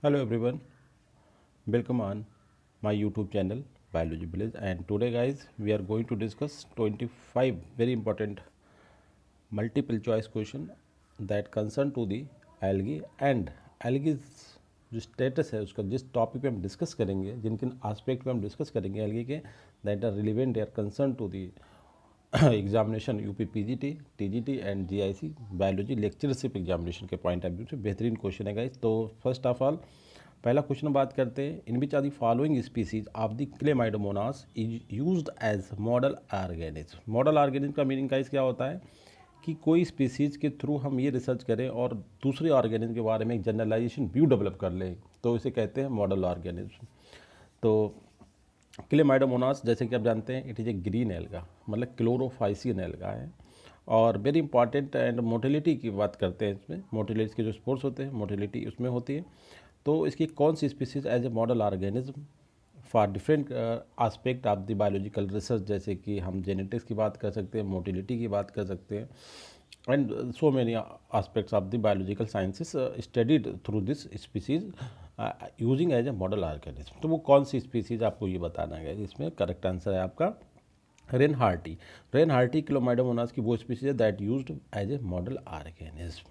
Hello everyone, welcome on my YouTube channel Biology Village, and today guys we are going to discuss 25 very important multiple choice question that concern to the algae and algae जो status है उसका, जिस topic पे हम discuss करेंगे, जिन किन aspect पे हम डिस्कस करेंगे algae के, that are relevant, they are concern to the examination UP PGT, TGT and GIC biology lectureship examination के पॉइंट ऑफ व्यू से बेहतरीन क्वेश्चन है गाइस। तो फर्स्ट ऑफ ऑल पहला क्वेश्चन बात करते हैं, in which are the following species of the Chlamydomonas is used as model organism. Model organism का मीनिंग गाइस क्या होता है कि कोई स्पीसीज के थ्रू हम ये रिसर्च करें और दूसरे ऑर्गेनिज्म के बारे में एक जनरलाइजेशन व्यू डेवलप कर लें, तो इसे कहते हैं मॉडल ऑर्गेनिज्म। तो क्लेमाइडोमोनास जैसे कि आप जानते हैं it is a green alga, मतलब क्लोरोफाइसियन एल्गा है, और वेरी इंपॉर्टेंट एंड मोटिलिटी की बात करते हैं इसमें, मोटिलिटी के जो स्पोर्स होते हैं मोटिलिटी उसमें होती है। तो इसकी कौन सी species as a model organism for different aspect of the biological research, जैसे कि हम जेनेटिक्स की बात कर सकते हैं, मोटिलिटी की बात कर सकते हैं, and so many aspects of the biological sciences studied through this species using as a model organism. तो वो कौन सी स्पीसीज आपको ये बताना है, इसमें करेक्ट आंसर है आपका रेनहार्टी। रेनहार्टी क्लोमाइडोमोनास की वो स्पीसीज है that used as a model organism.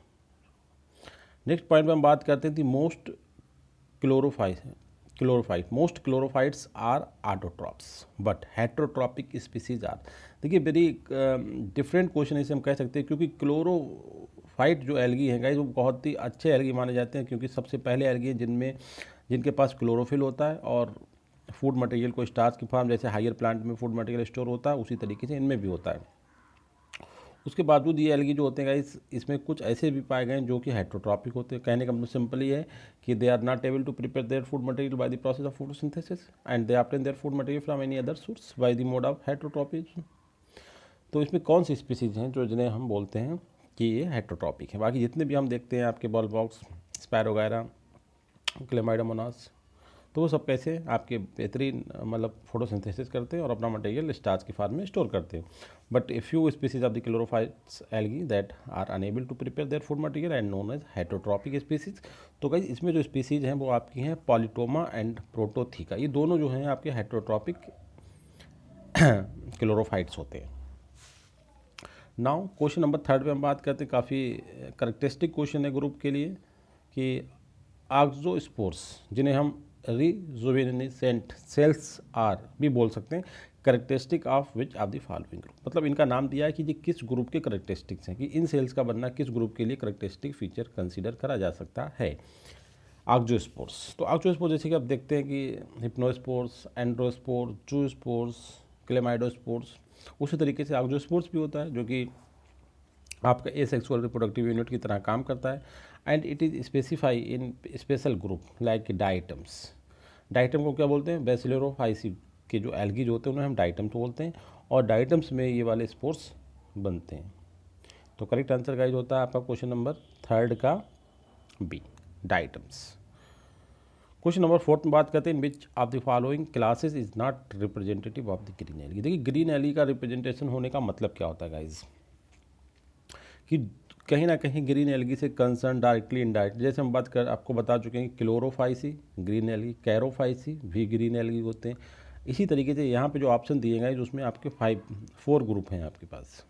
Next point में हम बात करते हैं the most chlorophyte most chlorophytes are autotrophs but heterotrophic species are. देखिए वेरी डिफरेंट क्वेश्चन इसे हम कह सकते हैं, क्योंकि क्लोरोफाइट जो एल्गी हैं गाइस वो बहुत ही अच्छे एल्गी माने जाते हैं, क्योंकि सबसे पहले एल्गी हैं जिनके पास क्लोरोफिल होता है और फूड मटेरियल को स्टार्च की फॉर्म, जैसे हायर प्लांट में फूड मटेरियल स्टोर होता है उसी तरीके से इनमें भी होता है। उसके बावजूद ये एल्गी जो होते हैं गाइस, इसमें कुछ ऐसे भी पाए गए हैं जो कि हेट्रोट्रॉपिक होते हैं। कहने का मतलब सिंपल ही है कि they are not able to prepare their food material by the process of photosynthesis and they obtain their food material from any other source by the mode of heterotrophism. तो इसमें कौन सी स्पीसीज हैं जो जिन्हें हम बोलते हैं कि ये हेट्रोट्रॉपिक है। बाकी जितने भी हम देखते हैं आपके बॉल बॉक्स, स्पैरो वगैरह, क्लेमाइडोमोनास, तो वो सब कैसे आपके बेहतरीन मतलब फोटोसिंथेसिस करते हैं और अपना मटेरियल स्टार्च की फॉर्म में स्टोर करते हैं। But a few species of the chlorophytes algae that are unable to prepare their food material and known as heterotrophic species. तो गाइस इसमें जो स्पीसीज हैं वो आपकी हैं पॉलीटोमा एंड प्रोटोथीका, ये दोनों जो हैं आपके हेट्रोट्रॉपिक क्लोरोफाइट्स होते हैं। नाउ क्वेश्चन नंबर 3 पे हम बात करते हैं, काफ़ी करेक्टरिस्टिक क्वेश्चन है ग्रुप के लिए, कि आक्सोस्पोर्स जिन्हें हम रिजुवेनेसेंट सेल्स आर भी बोल सकते हैं, characteristic of which of the following group. मतलब इनका नाम दिया है कि ये किस ग्रुप के करेक्टरिस्टिक्स हैं, कि इन सेल्स का बनना किस ग्रुप के लिए करेक्टरिस्टिक फीचर कंसीडर करा जा सकता है। आक्सोस्पोर्स, तो आक्सोस्पोर्स जैसे कि आप देखते हैं कि हिप्नोस्पोर्स, एंड्रोस्पोर्स, जूस्पोर्स, क्लेमाइडोस्पोर्स, उसी तरीके से आक्सोस्पोर्स भी होता है जो कि आपका एसेक्सुअल रिप्रोडक्टिव यूनिट की तरह काम करता है, and it is specify in special group like diatoms. Diatom को क्या बोलते हैं, बेसिलोरोफाइसी के जो एल्गी जो होते हैं उन्हें हम डाइटम्स बोलते हैं, और डाइटम्स में ये वाले स्पोर्स बनते हैं। तो करेक्ट आंसर गाइस होता है आपका क्वेश्चन नंबर 3 का बी, डाइटम्स। क्वेश्चन नंबर 4 में बात करते हैं, which of the following classes is not representative of the green algae. देखिए ग्रीन एल्गी का रिप्रेजेंटेशन होने का मतलब क्या होता है गाइज, कि कहीं ना कहीं ग्रीन एल्गी से कंसर्न डायरेक्टली इनडायरेक्ट, जैसे हम बात कर आपको बता चुके हैं क्लोरोफाइसी ग्रीन एल्गी, कैरोफाइसी भी ग्रीन एल्गी होते हैं। इसी तरीके से यहाँ पे जो ऑप्शन दिए गए उसमें आपके 4 ग्रुप हैं आपके पास।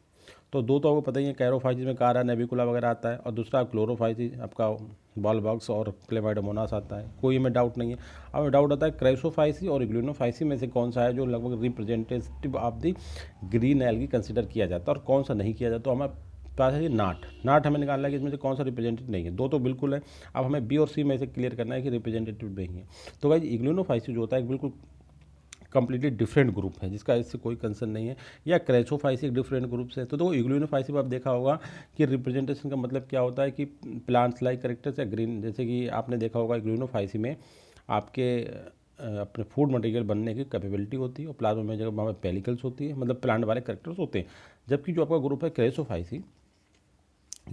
तो दो तो आपको पता ही है, कैरोफाइसी में कारा नेबिकुला वगैरह आता है, और दूसरा क्लोरोफाइसी आपका बॉल बॉक्स और क्लेमाइडोमोनास आता है, कोई में डाउट नहीं है। अब डाउट आता है क्राइसोफाइसी और इग्लूनोफाइसी में से कौन सा है जो लगभग representative of the green algae consider किया जाता है और कौन सा नहीं किया जाता। तो हमें पास है नाट हमें निकालना है कि इसमें से कौन सा रिप्रेजेंटेटिव नहीं है। दो तो बिल्कुल है, अब हमें बी और सी में से क्लियर करना है कि रिप्रेजेंटेटिव नहीं है। तो गाइस इग्लूनोफाइसी जो होता है बिल्कुल कंप्लीटली डिफरेंट ग्रुप है जिसका इससे कोई कंसर्न नहीं है, या क्रेचोफाइसी एक डिफरेंट ग्रुप से। तो इग्लूनोफाइसी में आप देखा होगा कि रिप्रेजेंटेशन का मतलब क्या होता है कि प्लांट्स लाइक करेक्टर्स या ग्रीन, जैसे कि आपने देखा होगा इग्लूनोफाइसी में आपके अपने फूड मटेरियल बनने की कैपेबिलिटी होती है, और प्लाज्मा में जगह वहाँ पेलिकल्स होती है, मतलब प्लांट वाले करेक्टर्स होते हैं। जबकि जो आपका ग्रुप है क्रेसोफाइसी,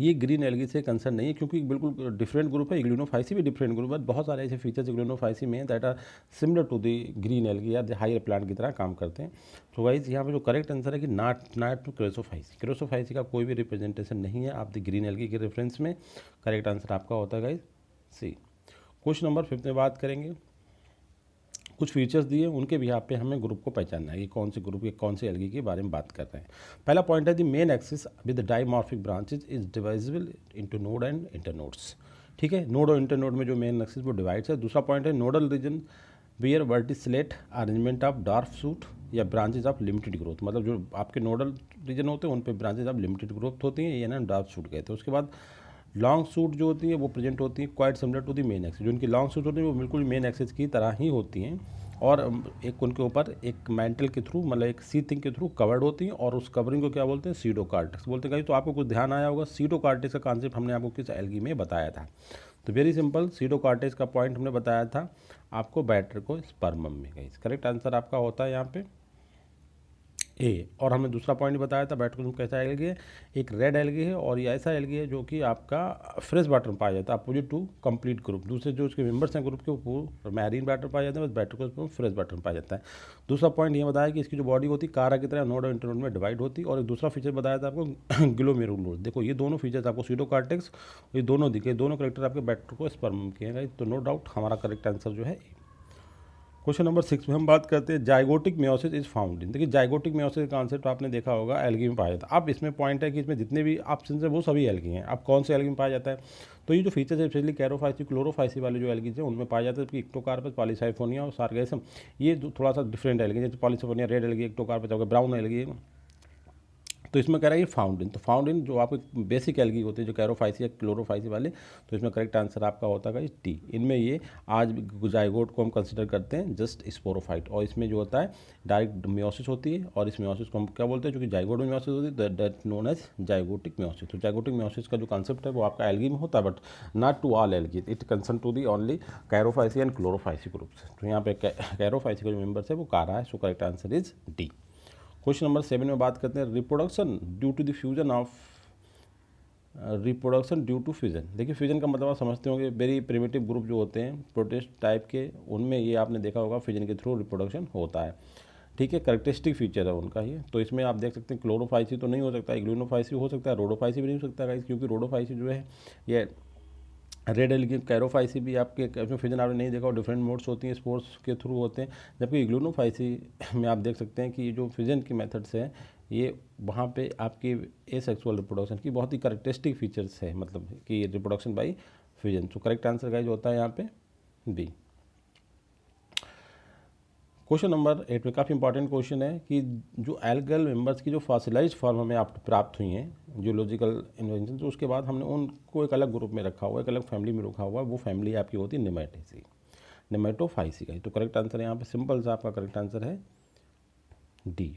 ये ग्रीन एल्गी से कंसर्न नहीं है, क्योंकि बिल्कुल डिफरेंट ग्रुप है। इग्लूनोफाइसी भी डिफरेंट ग्रुप है, बहुत सारे ऐसे फीचर्स इग्लूनोफाइसी में that are similar to the green algae या हायर प्लांट की तरह काम करते हैं। तो वाइज यहाँ पे जो करेक्ट आंसर है कि नॉट क्रेसोफाइसी, क्रेसोफाइसी का कोई भी रिप्रेजेंटेशन नहीं है आप द ग्रीन एल्गी के रेफरेंस में। करेक्ट आंसर आपका होता है गाइज सी। क्वेश्चन नंबर 5 में बात करेंगे, कुछ फीचर्स दिए उनके भी यहाँ पे हमें ग्रुप को पहचानना है कि कौन से ग्रुप के कौन से एल्गी के बारे में बात कर रहे हैं। पहला पॉइंट है the main axis with dimorphic branches is divisible into node and internodes. ठीक है, नोड और इंटरनोड में जो मेन एक्सिस वो डिवाइड्स है। दूसरा पॉइंट है nodal region where verticillate arrangement of dark shoot या ब्रांचेज ऑफ लिमिटेड ग्रोथ, मतलब जो आपके नोडल रीजन होते हैं उन पे ब्रांचेज ऑफ लिमिटेड ग्रोथ होती हैं, ये ना डार्क सूट कहते हैं। उसके बाद लॉन्ग सूट जो होती है वो प्रेजेंट होती है quite similar to the main axis, जो उनकी लॉन्ग सूट होती है वो बिल्कुल मेन एक्सिस की तरह ही होती हैं और एक उनके ऊपर एक मेंटल के थ्रू मतलब एक सीथिंग के थ्रू कवर्ड होती हैं और उस कवरिंग को क्या बोलते हैं, सीडो कार्टेक्स बोलते हैं। तो आपको कुछ ध्यान आया होगा, सीडो कार्टेक्स का कॉन्सेप्ट हमने आपको किस एल्गी में बताया था। तो वेरी सिंपल, सीडो कार्टेक्स का पॉइंट हमने बताया था आपको बैटर को स्पर्मम में। गाइस करेक्ट आंसर आपका होता है यहाँ पे ए। और हमने दूसरा पॉइंट बताया था बैटकोजम कैसा एल्गी है, एक रेड एल्गी है और ये ऐसा एल्गी है जो कि आपका फ्रेश वाटर में पाया जाता है अपोजिट टू कंप्लीट ग्रुप। दूसरे जो उसके मेंबर्स हैं ग्रुप के वो मैरीन वाटर पाए जाते हैं, बस बैटकोजम फ्रेश वाटर में पाया जाता है। दूसरा पॉइंट ये बताया कि इसकी जो बॉडी होती है कारा की तरह नोड और इंटरनोड में डिवाइड होती है। और एक दूसरा फीचर बताया था आपको ग्लोमेरुलर। देखो ये दोनों फीचर्स आपको सीडो कार्टेक्स ये दोनों दिखे, दोनों करेक्टर आपके बैटर को स्पर्म के हैं। तो नो डाउट हमारा करेक्ट आंसर जो है। क्वेश्चन नंबर 6 में हम बात करते हैं जाइगोटिक मेयोसिस इज फाउंड इन। देखिए जाइगोटिक मेयोसिस का कॉन्सेप्ट आपने देखा होगा एल्गी में पाया जाता है। अब इसमें पॉइंट है कि इसमें जितने भी ऑप्शन है वो सभी एल्गी हैं। अब कौन से एल्गी में पाया जाता है, तो ये जो फीचर्स है स्पेशली कैरोफाइसी क्लोरोफाइसी वाले जो एल्गीज हैं उनमें पाया जाता है। इक्टोकार्पस पॉलीसाइफोनिया और सार्गेसम ये थोड़ा सा डिफरेंट एल्गी, जैसे पॉलीसाइफोनिया रेड एल्गी, इक्टोकार्पस हो गया ब्राउन एल्गी। तो इसमें कह रहा है ये फाउंड इन। तो फाउंड इन जो आपको बेसिक एल्गी होती है जो कैरोफाइसी या क्लोरोफाइसी वाले, तो इसमें करेक्ट आंसर आपका होता है टी। इनमें ये आज जाइगोट को हम कंसिडर करते हैं जस्ट स्पोरोफाइट, और इसमें जो होता है डायरेक्ट मियोसिस होती है और इस मियोसिस को हम क्या बोलते हैं, जो कि जाइगोट में मियोसिस होती है that known as zygotic meiosis. तो जाइगोटिक मियोसिस का जो कंसेप्ट है वो आपका एल्गी में होता है but not to all algae, it concern to the only Charophyceae and Chlorophyceae groups. तो यहाँ पे कैरोफाइसी का जो मेंबर्स है वो कारा है, so correct answer is D. Question number 7 में बात करते हैं reproduction due to the fusion of reproduction due to fusion. देखिए फ्यूजन का मतलब आप समझते होंगे वेरी प्रिमिटिव ग्रुप जो होते हैं प्रोटिस्ट टाइप के, उनमें ये आपने देखा होगा फ्यूजन के थ्रू रिप्रोडक्शन होता है। ठीक है, करेक्टरिस्टिक फीचर है उनका ये। तो इसमें आप देख सकते हैं क्लोरोफाइसी तो नहीं हो सकता, ग्लूनोफाइसी हो सकता है, रोडोफाइसी भी नहीं हो सकता गाइस, क्योंकि रोडोफाइसी जो है ये रेड एल्गी कैरोफाइसी भी आपके इसमें फ्यूजन आपने नहीं देखा और डिफरेंट मोड्स होती हैं स्पोर्ट्स के थ्रू होते हैं। जबकि ग्लूनोफाइसी में आप देख सकते हैं कि ये जो फ्यूजन की मेथड्स हैं ये वहाँ पे आपकी एसेक्सुअल रिप्रोडक्शन की बहुत ही करेक्टरिस्टिक फीचर्स है, मतलब कि रिप्रोडक्शन बाई फ्यूजन। तो करेक्ट आंसर गाइस होता है यहाँ पे बी। क्वेश्चन नंबर 8 में काफ़ी इंपॉर्टेंट क्वेश्चन है कि जो एल्गल मेंबर्स की जो फॉसिलाइज्ड फॉर्म हमें आप प्राप्त हुई हैं जियोलॉजिकल इन्वेंशन, तो उसके बाद हमने उनको एक अलग ग्रुप में रखा हुआ है, एक अलग फैमिली में रखा हुआ है। वो फैमिली आपकी होती है निमेटेसी निमेटोफाइसी का। तो करेक्ट आंसर यहाँ पे सिंपल सा आपका करेक्ट आंसर है डी।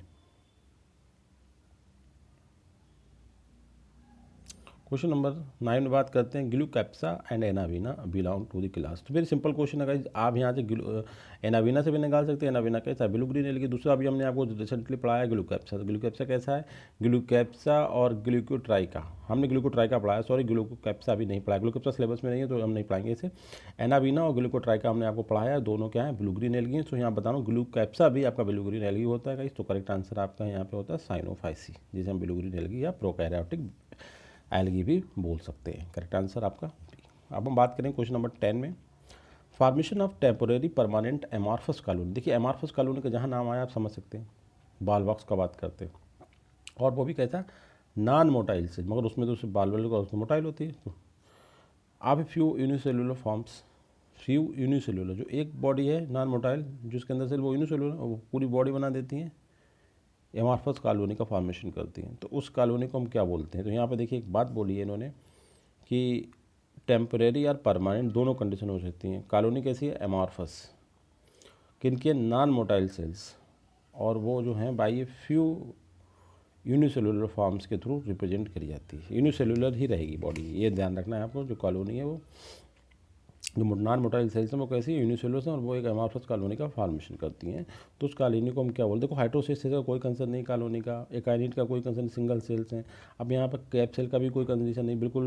क्वेश्चन नंबर 9 में बात करते हैं ग्लूकैप्सा एंड एनावीना बिलोंग टू द क्लास। तो वेरी सिंपल क्वेश्चन है गाइस, आप यहाँ से एनावीना से भी निकाल सकते हैं। एनावीना कैसा है, ब्लू ग्रीन एल्गी। दूसरा अभी हमने आपको रिसेंटली पढ़ाया ग्लूकैप्सा। तो ग्लूकैप्सा कैसा है, ग्लूकैप्सा और ग्लूकोट्राइका। हमने ग्लूकोट्राइका पढ़ाया, सॉरी ग्लूकोकैप्सा अभी नहीं पढ़ाया, ग्लूकैप्सा सिलेबस में नहीं है तो हम नहीं पढ़ाएंगे इसे। एनावीना और ग्लूकोट्राइका हमने आपको पढ़ाया, दोनों क्या है ब्लू ग्रीन एल्गी। तो यहाँ बता रहा हूँ ग्लूकैप्सा भी आपका ब्लू ग्रीन एल्गी होता है गाइस। तो करेक्ट आंसर आपका यहाँ पे होता है साइनोफाइसी, जिसे हम ब्लू ग्रीन एल्गी या प्रोकैरियोटिक एल्गी भी बोल सकते हैं। करेक्ट आंसर आपका बी। अब हम बात करें क्वेश्चन नंबर 10 में formation of temporary permanent amorphous colony. देखिए एमॉर्फस कॉलोनी का जहाँ नाम आया आप समझ सकते हैं, बाल बॉक्स का बात करते हैं, और वो भी कैसा नॉन मोटाइल से, मगर उसमें तो सिर्फ बाल वाल का मोटाइल होती है। आप few unicellular forms, few unicellular जो एक बॉडी है नॉन मोटाइल जिसके अंदर से वो यूनिसेलुलर वो पूरी बॉडी बना देती हैं, एमॉर्फस कॉलोनी का फॉर्मेशन करती हैं। तो उस कॉलोनी को हम क्या बोलते हैं। तो यहाँ पे देखिए एक बात बोली है इन्होंने कि टेम्परेरी और परमानेंट दोनों कंडीशन हो सकती हैं। कॉलोनी कैसी है, एमॉर्फस, किनके नॉन मोटाइल सेल्स, और वो जो हैं बाई फ्यू यूनिसेलुलर फॉर्म्स के थ्रू रिप्रेजेंट करी जाती है। यूनिसेलुलर ही रहेगी बॉडी, ये ध्यान रखना है आपको। जो कॉलोनी है वो जो नॉन मोटाइल सेल्स हैं वो कैसी यूनिसेलुलर हैं और वो एक एमॉर्फस कॉलोनी का फॉर्मेशन करती हैं। तो उस कॉलोनी को हम क्या बोलते हैं, देखो हाइड्रोसिस का कोई कंसर्न नहीं कॉलोनी का, एकाइनिट का कोई कंसर्न, सिंगल सेल्स हैं। अब यहाँ पर कैप सेल का भी कोई कंडीशन नहीं, बिल्कुल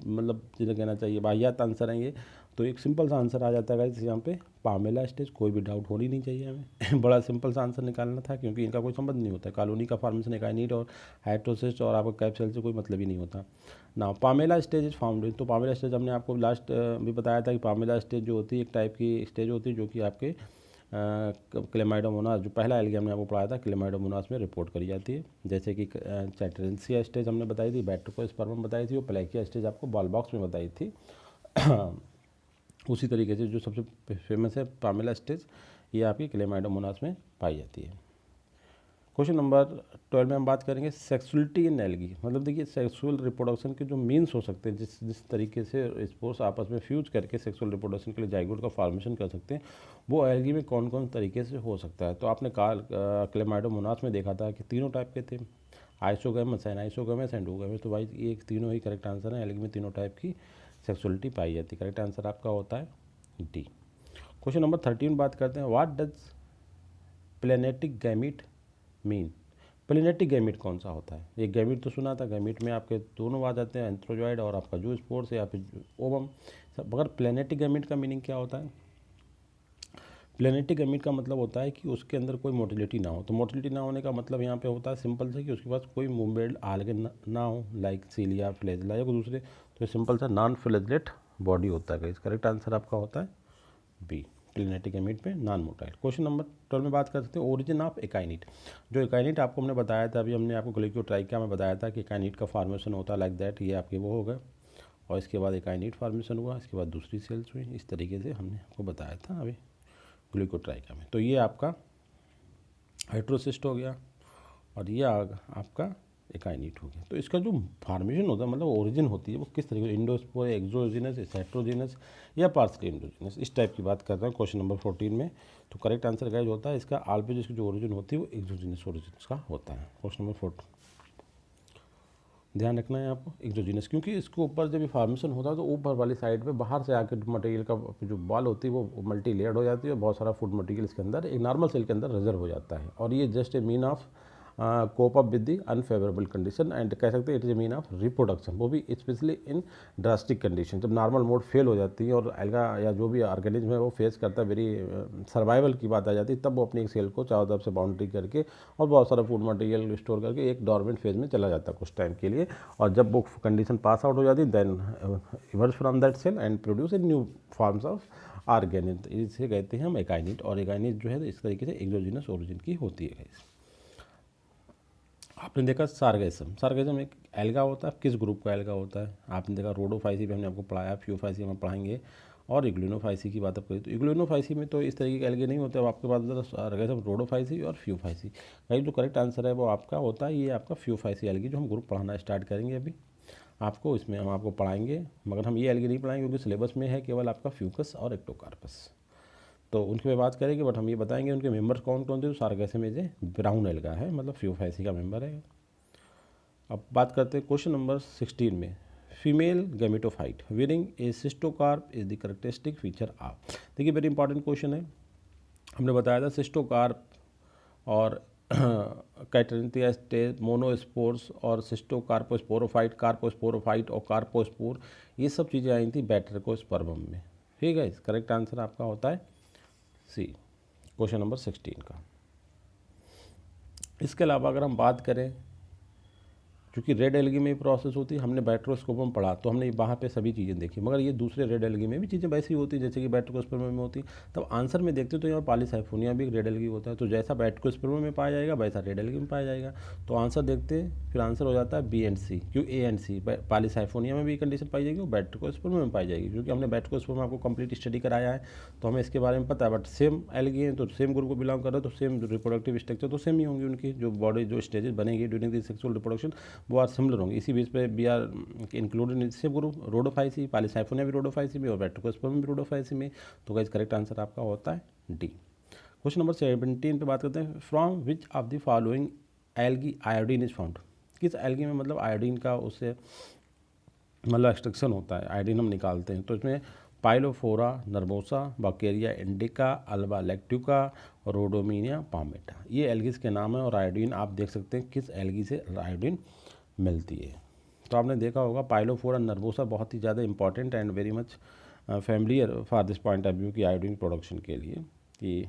मतलब जिसे कहना चाहिए बाह्यात आंसर है ये। तो एक सिंपल सा आंसर आ जाता है गाइस यहाँ पे पामेला स्टेज, कोई भी डाउट होनी नहीं चाहिए हमें बड़ा सिंपल सा आंसर निकालना था, क्योंकि इनका कोई संबंध नहीं होता। कॉलोनी का फॉर्मेशन एकाइनिट और हाइड्रोसिस्ट और आपका कैप्सूल से कोई मतलब ही नहीं होता ना। पामेला स्टेज इज फाउंड, तो पामेला स्टेज हमने आपको लास्ट भी बताया था कि पामेला स्टेज जो होती है एक टाइप की स्टेज होती है जो कि आपके क्लेमाइडोमोनास, जो पहला एल्गी हमने आपको पढ़ाया था क्लेमाइडोमोनास में रिपोर्ट करी जाती है। जैसे कि चैटरेंसिया स्टेज हमने बताई थी, बैट्रिकोस्पर्म बताई थी, और प्लेकिया स्टेज आपको बॉल बॉक्स में बताई थी उसी तरीके से जो सबसे फेमस है पामेला स्टेज, ये आपकी क्लेमाइडोमोनास में पाई जाती है। क्वेश्चन नंबर 12 में हम बात करेंगे सेक्सुअलिटी इन एल्गी। मतलब देखिए सेक्सुअल रिप्रोडक्शन के जो मीन्स हो सकते हैं, जिस तरीके से स्पोर्स आपस में फ्यूज करके सेक्सुअल रिप्रोडक्शन के लिए जाइगोट का फॉर्मेशन कर सकते हैं, वो एल्गी में कौन कौन तरीके से हो सकता है। तो आपने क्लेमाइडोमोनास में देखा था कि तीनों टाइप के थे, आइसोगैमस, एनाइसोगैमस, एंडोगैमस। तो भाई ये तीनों ही करेक्ट आंसर है, एल्गी में तीनों टाइप की सेक्सुअलिटी पाई जाती है। करेक्ट आंसर आपका होता है डी। क्वेश्चन नंबर 13 बात करते हैं, what does planetic gamete mean. Planetic gamete कौन सा होता है। ये गैमीट तो सुना था, गैमीट में आपके दोनों आ जाते हैं, एंथ्रोजॉइड और आपका जो स्पोर्स या फिर ओवम। मगर प्लेनेटिक गैमीट का मीनिंग क्या होता है। प्लेनेटिक गैमीट का मतलब होता है कि उसके अंदर कोई मोटिलिटी ना हो। तो मोटिलिटी ना होने का मतलब यहाँ पे होता है सिंपल से कि उसके पास कोई मूवमेंट आगे ना हो, लाइक सीलिया, फ्लैजला या कोई दूसरे। तो सिंपल सा नॉन फ्लैजलेट बॉडी होता है। इस करेक्ट आंसर आपका होता है बी, प्लेनेटिक गैमीट में नॉन मोटाइल। क्वेश्चन नंबर 12 में बात कर सकते हैं ओरिजिन ऑफ एकाइनिट। जो एकाइनिट आपको हमने बताया था, अभी हमने आपको ग्लाइकोट्राइका में बताया था कि एकाइनिट का फॉर्मेशन होता है लाइक दैट। ये आपके वो हो गए और इसके बाद एकाइनिट फॉर्मेशन हुआ, इसके बाद दूसरी सेल्स हुई, इस तरीके से हमने आपको बताया था अभी ग्लाइकोट्राइका में। तो ये आपका हाइड्रोसिस्ट हो गया और ये आपका एकाइनिट हो गया। तो इसका जो फॉर्मेशन होता है मतलब ओरिजिन होती है वो किस तरीके से, इंडोस्पोर, एक्सोजीनस, हेटेरोजीनस या पार्शियली इंडोजीनस, इस टाइप की बात कर रहे हैं क्वेश्चन नंबर 14 में। तो करेक्ट आंसर गाइस होता है इसका ऑलवेज इसकी जो ओरिजिन होती है वो एक्सोजीनस ओरिजिन का होता है। क्वेश्चन नंबर 14 ध्यान रखना है आपको एक्सोजीनस, क्योंकि इसके ऊपर जब फॉर्मेशन होता है तो ऊपर वाली साइड पे बाहर से आके मटेरियल का जो बॉल होती है वो मल्टी लेयर्ड हो जाती है और बहुत सारा फूड मटेरियल इसके अंदर एक नॉर्मल सेल के अंदर रिजर्व हो जाता है। और ये just a mean of cope up with the unfavourable condition and कह सकते हैं it is a mean of reproduction, वो भी स्पेशली इन ड्रास्टिक कंडीशन। जब नॉर्मल मोड फेल हो जाती है और एल्गा या जो भी ऑर्गेनिज्म है वो फेस करता है, वेरी सर्वाइवल की बात आ जाती है, तब वो अपनी एक सेल को चारों तरफ से बाउंड्री करके और बहुत सारा फूड मटेरियल स्टोर करके एक डॉर्मेंट फेज में चला जाता है कुछ टाइम के लिए। और जब वो कंडीशन पास आउट हो जाती है then emerge from that cell and produce a new forms of organism. इसे कहते हैं हम एकाइनिट, और एकाइनिट जो है इस तरीके से एक्सोजीनस ओरिजिन की होती है। आपने देखा सार्गेसम, सार्गेसम एक एल्गा होता है, किस ग्रुप का एल्गा होता है। आपने देखा रोडोफाइसी पे हमने आपको पढ़ाया, फ्यूफाइसी में पढ़ाएंगे, और इग्लूनोफाइसी की बात आप करें तो इग्लूनोफाइसी में तो इस तरीके के एल्गे नहीं होते। अब आपके पास सार्गेसम, रोडोफाइसी और फ्यूफाइसी। भाई जो करेक्ट आंसर है वो आपका होता है ये आपका फ्यूफाइसी एल्गी, जो हम ग्रुप पढ़ाना स्टार्ट करेंगे अभी आपको, इसमें हम आपको पढ़ाएंगे। मगर हम ये एल्गी नहीं पढ़ाएंगे क्योंकि सिलेबस में है केवल आपका फ्यूकस और एक्टोकार्पस, तो उनकी बात करेंगे। बट हम ये बताएंगे उनके मेंबर्स कौन कौन थे। तो sargassum is a brown alga है, मतलब फ्यूफाइसी का मेंबर है। अब बात करते हैं क्वेश्चन नंबर 16 में, female gametophyte wearing A cystocarp is the characteristic feature of. देखिए वेरी इंपॉर्टेंट क्वेश्चन है। हमने बताया था सिस्टोकार्प और कैटरिंथिया स्टेज, मोनोस्पोर्स और सिस्टोकार्पोस्पोरोफाइट, कार्पोस्पोरोफाइट और कार्पोस्पोर, ये सब चीज़ें आई थी बैटरिकोस्पर्मम में। ठीक है, इस करेक्ट आंसर आपका होता है सी, क्वेश्चन नंबर 16 का। इसके अलावा अगर हम बात करें, क्योंकि रेड एल्गी में प्रोसेस होती है, हमने बैट्रोस्कोप में पढ़ा तो हमने वहाँ पे सभी चीज़ें देखी, मगर ये दूसरे रेड एल्गी में भी चीज़ें वैसी होती हैं जैसे कि बैट्रोस्पर्म में होती। तब आंसर में देखते तो यहाँ पॉलीसाइफोनिया भी रेड एल्गी होता है, तो जैसा बैट्रोस्पर्म में पाया जाएगा वैसा रेड एल्गी में पाया जाएगा। तो आंसर देखते फिर आंसर हो जाता है बी एंड सी, क्यों ए एंड सी, पॉलीसाइफोनिया में भी कंडीशन पाई जाएगी और बैट्रोस्पर्म में पाई जाएगी। क्योंकि हमने बैट्रोस्पर्म आपको कंप्लीट स्टडी कराया है तो हमें इसके बारे में पता है। बट सेम एल्गी हैं तो सेम ग्रुप को बिलोंग कर रहे हैं तो सेम रिप्रोडक्टिव स्ट्रक्चर तो सेम ही होंगी, उनकी जो बॉडी जो स्टेजेस बनेंगी ड्यूरिंग द सेक्सुअल रिप्रोडक्शन वो आर सिमिलर होंगी। इसी बेस पे be are included in same group, Rhodophyceae, Polysiphonia भी रोडोफाइसी में और बैट्रोस्पर्म भी रोडोफाइसी में। तो गाइस करेक्ट आंसर आपका होता है डी। क्वेश्चन नंबर 17 पे बात करते हैं, from which of the following algae iodine is found. किस एल्गी में मतलब आयोडीन का उससे मतलब एक्सट्रैक्शन होता है, आयोडीन हम निकालते हैं। तो इसमें पाइलोफोरा नर्बोसा, बकेरिया इंडिका, अल्बा लैक्टिका, रोडोमिनिया पामेटा, ये एल्गीज के नाम है। और आयोडीन आप देख सकते हैं किस एल्गी से आयोडीन मिलती है। तो आपने देखा होगा पाइलोफोरा नर्बोसा बहुत ही ज़्यादा important and very much familiar for this point of view कि आयोडीन प्रोडक्शन के लिए कि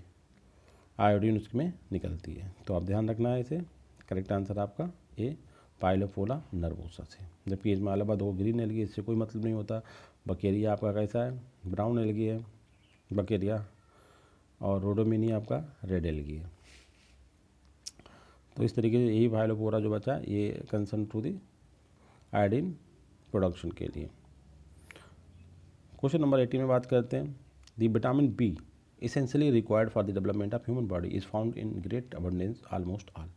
आयोडीन उसमें निकलती है। तो आप ध्यान रखना है इसे। करेक्ट आंसर आपका ए पाइलोफोरा नर्वोसा से। जबकि इसमें अलावा दो ग्रीन एल्गी, इससे कोई मतलब नहीं होता। बकेरिया आपका कैसा है, ब्राउन एल्गी है बकेरिया, और रोडोमिनी आपका रेड एल्गी है। तो इस तरीके से यही पाइलोफोरा जो बचा ये concern to the iodine production के लिए। क्वेश्चन नंबर 18 में बात करते हैं। The vitamin B essentially required for the development of human body is found in great abundance almost all।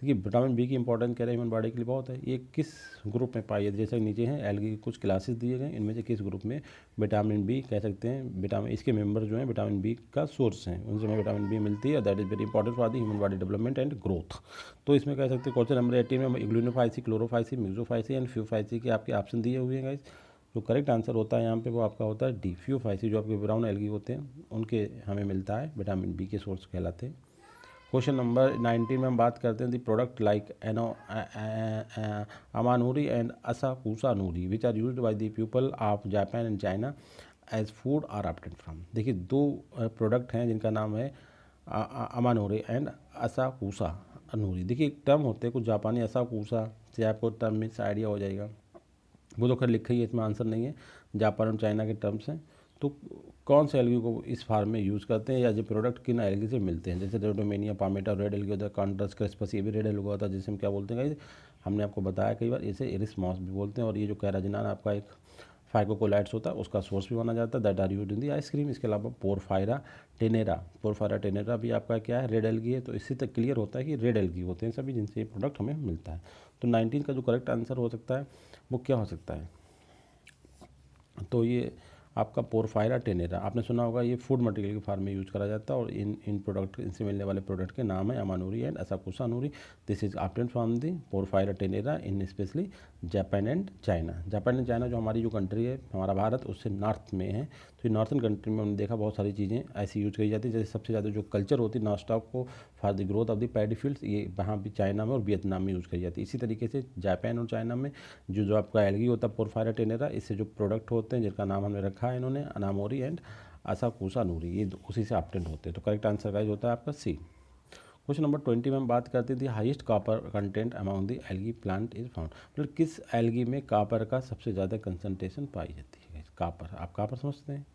देखिए विटामिन बी की इंपॉर्टेंस कह रहे हैं ह्यूमन बॉडी के लिए बहुत है। ये किस ग्रुप में पाई जाती है, जैसे नीचे हैं एल्गी की कुछ क्लासेस दिए गए, इनमें से किस ग्रुप में विटामिन बी कह सकते हैं, विटामिन इसके मेंबर जो हैं विटामिन बी का सोर्स हैं, उनसे हमें विटामिन बी मिलती है। That is very important for the human body development and growth. तो इसमें कह सकते हैं क्वेश्चन नंबर 18 में इग्लूनोफाइसी, क्लोरोफाइसी, मिक्सोफाइसी एंड फ्यूफाइसी के आपके ऑप्शन दिए हुए हैं गाइस। जो करेक्ट आंसर होता है यहाँ पे वो आपका होता है डी फ्यूफाइसी। जो आपके ब्राउन एल्गी होते हैं उनके हमें मिलता है विटामिन बी के सोर्स कहलाते हैं। क्वेश्चन नंबर 19 में हम बात करते हैं the product like amanori and asakusanori which are used by the people of Japan and China as food are obtained from. देखिए दो प्रोडक्ट हैं जिनका नाम है अमानूरी एंड असाकुसानूरी। देखिए एक टर्म होते हैं कुछ जापानी असाकुसा से आपको टर्म में आइडिया हो जाएगा, वो तो खैर लिखा ही है, इसमें आंसर नहीं है। जापान और चाइना के टर्म्स हैं। तो कौन से एल्गी को इस फार्म में यूज़ करते हैं या जो प्रोडक्ट किन एल्गी से मिलते हैं, जैसे रोडोमेनिया पामेटा रेड एल्गी होता है, कॉन्ट्रस क्रिस्पस ये भी रेड एल्गी होता है, जिसे हम क्या बोलते हैं, हमने आपको बताया कई बार, इसे एरिस्मॉस भी बोलते हैं। और ये जो कैराजिनान आपका एक फाइकोकोलाइट्स होता है उसका सोर्स भी माना जाता है, that are used in the ice cream. इसके अलावा पोरफायरा टेनेरा भी आपका क्या है, रेड एल्गी है। तो इससे तक क्लियर होता है कि रेड एल्गी होते हैं सभी जिनसे ये प्रोडक्ट हमें मिलता है। तो 19 का जो करेक्ट आंसर हो सकता है वो क्या हो सकता है, तो ये आपका पोरफायरा टेनेरा। आपने सुना होगा ये फूड मटेरियल के फार्म में यूज करा जाता है। और इन प्रोडक्ट इनसे मिलने वाले प्रोडक्ट के नाम है amanori and asakusanori. This is obtained from the Porphyra tenera in specially Japan and China. Japan and China जो हमारी जो कंट्री है हमारा भारत उससे नॉर्थ में है। तो नॉर्थन कंट्री में हमने देखा बहुत सारी चीज़ें ऐसी यूज करी जाती है। जैसे सबसे ज़्यादा जो कल्चर होती है नॉस्टॉक को for the growth of the paddy fields, ये वहाँ भी चाइना में और वियतनाम में यूज़ करी जाती है। इसी तरीके से जापान और चाइना में जो आपका एल्गी होता है पोरफायरा टेनेरा, इससे जो प्रोडक्ट होते हैं जिनका नाम हमने रखा है इन्होंने अनामोरी एंड असाकुसानूरी, ये उसी से ऑब्टेन्ड होते हैं। तो करेक्ट आंसर गाइस होता है आपका सी। क्वेश्चन नंबर 20 में हम बात करते थे highest copper content among the algae plant is found. मतलब किस एल्गी में कॉपर का सबसे ज़्यादा कंसंट्रेशन पाई जाती है। कॉपर, आप कॉपर समझते हैं,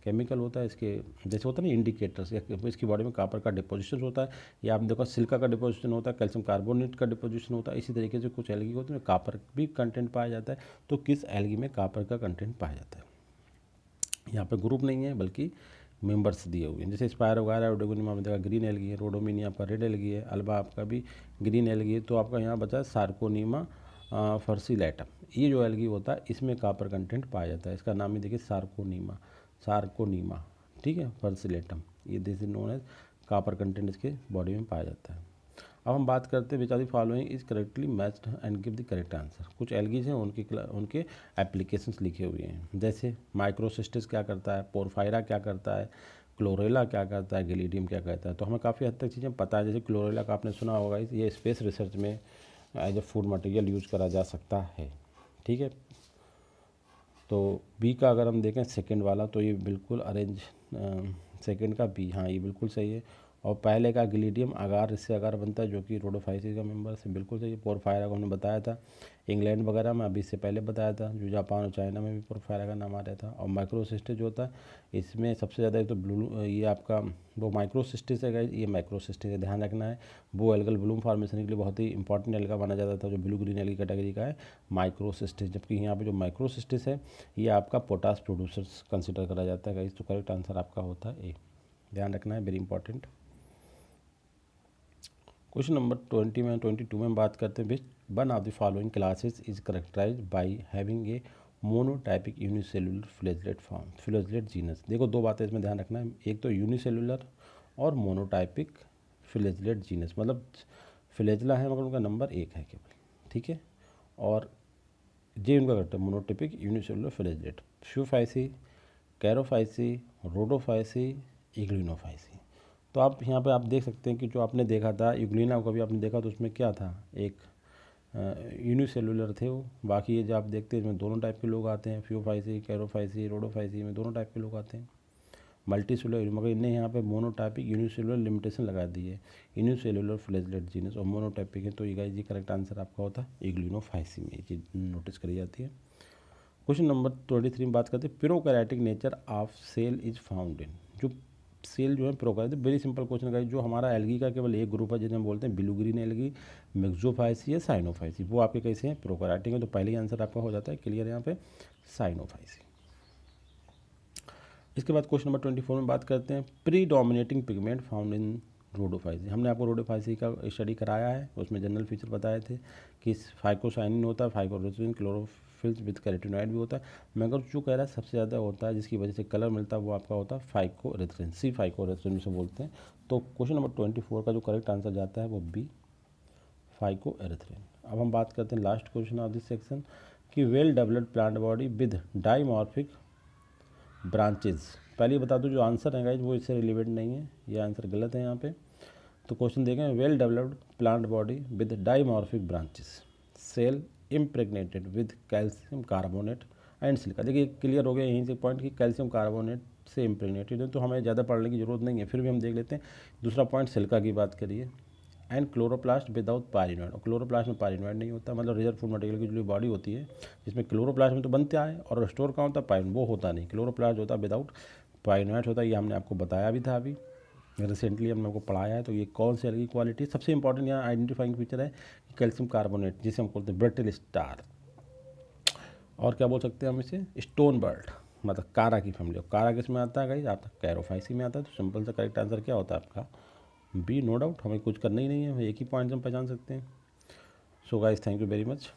केमिकल होता है इसके, जैसे होता है ना इंडिकेटर्स, इसकी बॉडी में कॉपर का डिपोजिशन होता है, या आप देखो सिल्का का डिपोजिशन होता है, कैल्शियम कार्बोनेट का डिपोजिशन होता है। इसी तरीके से कुछ एल्गी होते हैं कॉपर भी कंटेंट पाया जाता है। तो किस एल्गी में कॉपर का कंटेंट पाया जाता है, यहाँ पर ग्रुप नहीं है बल्कि मेंबर्स दिए हुए हैं। जैसे स्पायरो वगैरह ओडोगोनिमा में देखा ग्रीन एल्गी है, रोडोमिनी आपका रेड एल्गी है, अल्बा आपका भी ग्रीन एल्गी है। तो आपका यहाँ बचा है सार्कोनीमा फर्सिलेटम। ये जो एल्गी होता है इसमें कॉपर कंटेंट पाया जाता है। इसका नाम ही देखिए सार्कोनीमा, ठीक है, फर्सिलेटम। ये this is known as copper content इसके बॉडी में पाया जाता है। अब हम बात करते हैं which are the following is correctly matched and give the correct answer. कुछ एल्गीज हैं उनके एप्लीकेशंस लिखे हुए हैं, जैसे माइक्रोसिस्टिस क्या करता है, पोरफायरा क्या करता है, क्लोरेला क्या करता है, गैलिडियम क्या करता है। तो हमें काफ़ी हद तक चीज़ें पता है। जैसे क्लोरेला का आपने सुना होगा, ये स्पेस रिसर्च में as a food material use करा जा सकता है, ठीक है। तो बी का अगर हम देखें सेकंड वाला, तो ये बिल्कुल अरेंज सेकंड का बी, हाँ ये बिल्कुल सही है। और पहले का गिलीडियम अगार, इससे अगार बनता है जो कि रोडोफाइसी का मेंबर से बिल्कुल सही है। पोरफायरा को हमने बताया था इंग्लैंड वगैरह में, अभी इससे पहले बताया था, जो जापान और चाइना में भी पोरफायरा का नाम आ रहा था। और माइक्रोसिस्टिस जो होता है इसमें सबसे ज़्यादा एक तो ब्लू, ये आपका वो माइक्रोसिस्टिस है, ये माइक्रोसिस्टिस है, ध्यान रखना है। वो एल्गल ब्लूम फॉर्मेशन के लिए बहुत ही इंपॉर्टेंट एल्गा माना जाता था, जो ब्लू ग्रीन एल्गी कैटेगरी का है माइक्रोसिस्टिस। जबकि यहाँ पे जो माइक्रोसिस्टिस है ये आपका पोटास प्रोड्यूसर्स कंसिडर करा जाता है। तो करेक्ट आंसर आपका होता है ए, ध्यान रखना है, वेरी इंपॉर्टेंट। क्वेश्चन नंबर 22 में बात करते हैं which one of the following classes is characterize by having a monotypic unicellular flagellate form, flagellate genus. देखो दो बातें इसमें ध्यान रखना है, एक तो यूनिसेलुलर और मोनोटाइपिक फ्लैजलेट जीनस। मतलब फ्लैजला है मगर उनका नंबर 1 है केवल, ठीक है। और ये उनका करेक्ट है monotypic unicellular flagellate. Phaeophyceae, कैरोफाइसी, Rhodophyceae, इग्लिनोफाइसी। तो आप यहाँ पे आप देख सकते हैं कि जो आपने देखा था यूग्लिना को भी आपने देखा, तो उसमें क्या था, एक यूनिसेलुलर थे वो। बाकी ये जो आप देखते हैं इसमें दोनों टाइप के लोग आते हैं, फ्यूफाइसी, कैरोफाइसी, रोडोफाइसी में दोनों टाइप के लोग आते हैं। मल्टीसेलुलर, मगर इन्हें यहाँ पे मोनोटाइपिक यूनिसेलुलर लिमिटेशन लगा दी है, यूनिसेलुलर फ्लैजेलेट जीनस, और मोनोटाइपिक है। तो ये गाइस, ये करेक्ट आंसर आपका होता है इग्लिनोफाइसी में, ये चीज़ नोटिस करी जाती है। क्वेश्चन नंबर 23 में बात करते हैं prokaryotic nature of cell is found in. जो सेल जो है prokaryotic, very simple question guys, जो हमारा एल्गी का केवल एक ग्रुप है जिसे हम बोलते हैं ब्लू ग्रीन एल्गी, मिक्सोफाइसी या साइनोफाइसी, वो आपके कैसे हैं, प्रोकैरियोटिक है। तो पहले ही आंसर आपका हो जाता है क्लियर यहाँ पे, साइनोफाइसी। इसके बाद क्वेश्चन नंबर 24 में बात करते हैं predominating pigment found in Rhodophyceae. हमने आपको रोडोफाइसी का स्टडी कराया है, उसमें जनरल फीचर बताए थे कि फाइकोसाइनिन होता है, फाइकोरोसिन, क्लोरोफिल्स विद कैरोटिनॉइड भी होता है, मगर जो कह रहा है सबसे ज़्यादा होता है जिसकी वजह से कलर मिलता है वो आपका होता है फाइकोरेथ्रिन, सी फाइकोरेथ्रिन से बोलते हैं। तो क्वेश्चन नंबर 24 का जो करेक्ट आंसर जाता है वो बी, फाइकोएरिथ्रिन। अब हम बात करते हैं last question of this section कि well developed plant body with dimorphic branches. पहले बता दूं जो आंसर है गाइज वो इससे रिलेवेंट नहीं है, ये आंसर गलत है यहाँ पे। तो क्वेश्चन देखें, well developed plant body with dimorphic branches, cell impregnated with calcium carbonate and silica. देखिए क्लियर हो गया यहीं से पॉइंट कि कैल्शियम कार्बोनेट से इम्प्रेग्नेटेड है, तो हमें ज़्यादा पढ़ने की जरूरत नहीं है, फिर भी हम देख लेते हैं। दूसरा पॉइंट सिलिका की बात करिए, एंड क्लोरोप्लास्ट विदाउट पायरिनॉइड, और क्लोरोप्लास्ट में पायरिनॉइड नहीं होता, मतलब रिजर्व फूड मटेरियल की जो बॉडी होती है जिसमें क्लोरोप्लास्ट में तो बनता है और स्टोर कहाँ होता है, पायरिन, वो होता नहीं, क्लोरोप्लास्ट होता है विदाउट पायरिनॉइड होता है। ये हमने आपको बताया भी था, अभी रिसेंटली हमने आपको पढ़ाया है। तो ये कौन सी अलग क्वालिटी, सबसे इंपॉर्टेंट यहाँ आइडेंटिफाइंग फीचर है कि कैल्शियम कार्बोनेट, जिसे हम बोलते हैं ब्रिटल स्टार, और क्या बोल सकते हैं हम इसे, स्टोन बर्ड, मतलब कारा की फैमिली। और कारा किस में आता है गाइस, आपका कैरोफाइसी में आता है। तो सिंपल सा करेक्ट आंसर क्या होता है आपका बी, नो डाउट, हमें कुछ करना ही नहीं है, एक ही पॉइंट से हम पहचान सकते हैं। So guys, thank you very much.